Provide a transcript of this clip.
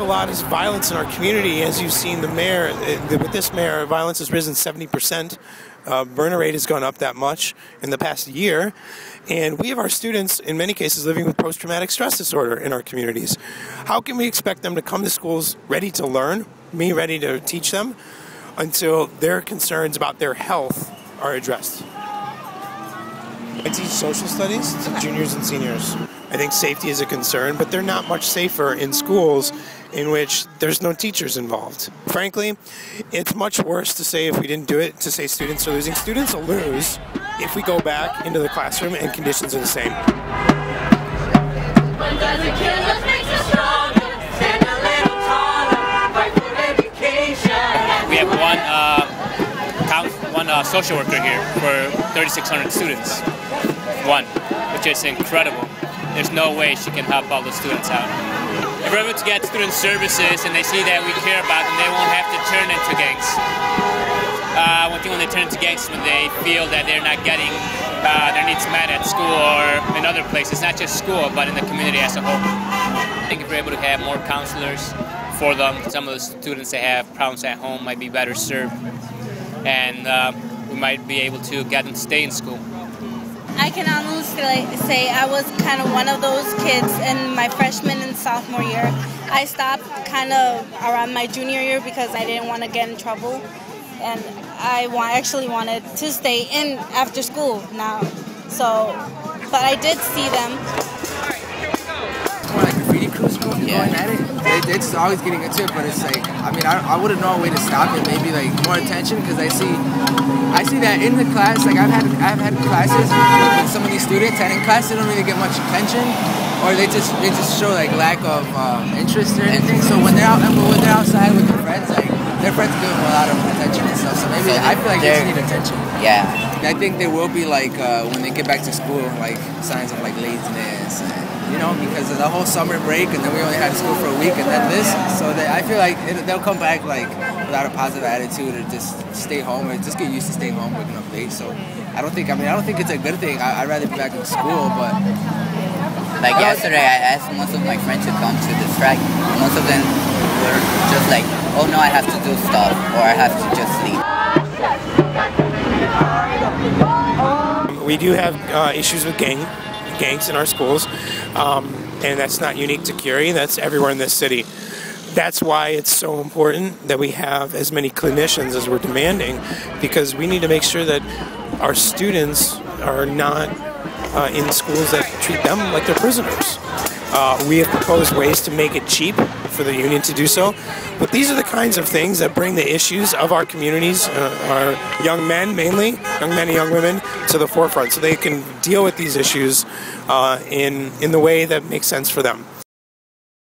lot is violence in our community. As you've seen, the mayor, with this mayor, violence has risen 70%. Burner rate has gone up that much in the past year. And we have our students, in many cases, living with post-traumatic stress disorder in our communities. How can we expect them to come to schools ready to learn, me ready to teach them, until their concerns about their health are addressed? I teach social studies to juniors and seniors. I think safety is a concern, but they're not much safer in schools in which there's no teachers involved. Frankly, it's much worse to say, if we didn't do it, to say students are losing. Students will lose if we go back into the classroom and conditions are the same. We have one social worker here for 3,600 students. One, which is incredible. There's no way she can help all the students out. If we're able to get student services and they see that we care about them, they won't have to turn into gangs. One thing when they turn into gangs is when they feel that they're not getting their needs met at school or in other places, not just school, but in the community as a whole. I think if we're able to have more counselors for them, some of the students that have problems at home might be better served, and we might be able to get them to stay in school. I can honestly say I was kind of one of those kids in my freshman and sophomore year. I stopped kind of around my junior year because I didn't want to get in trouble, and I actually wanted to stay in after school now. So, but I did see them. More like graffiti crews going at it. It's always getting into it, but it's like, I mean, I wouldn't know a way to stop it. Maybe like more attention, because I see that in the class. Like I've had classes with some of these students, and in class they don't really get much attention, or they just show like lack of interest or anything. So when they're outside with their friends, like their friends give them a lot of attention and stuff. So maybe I feel like they just need attention. Yeah. I think there will be like when they get back to school, like signs of like laziness, and, you know, because of the whole summer break, and then we only had school for a week, and then this. So I feel like they'll come back like without a positive attitude, or just stay home, or just get used to staying home, waking up late. So I don't think it's a good thing. I'd rather be back in school, but like yesterday, I asked most of my friends to come to the strike. Most of them were just like, "Oh no, I have to do stuff, or I have to just sleep." We do have issues with gangs in our schools, and that's not unique to Curie. That's everywhere in this city. That's why it's so important that we have as many clinicians as we're demanding, because we need to make sure that our students are not in schools that treat them like they're prisoners. We have proposed ways to make it cheap for the union to do so, but these are the kinds of things that bring the issues of our communities, our young men mainly, young men and young women, to the forefront, so they can deal with these issues in the way that makes sense for them.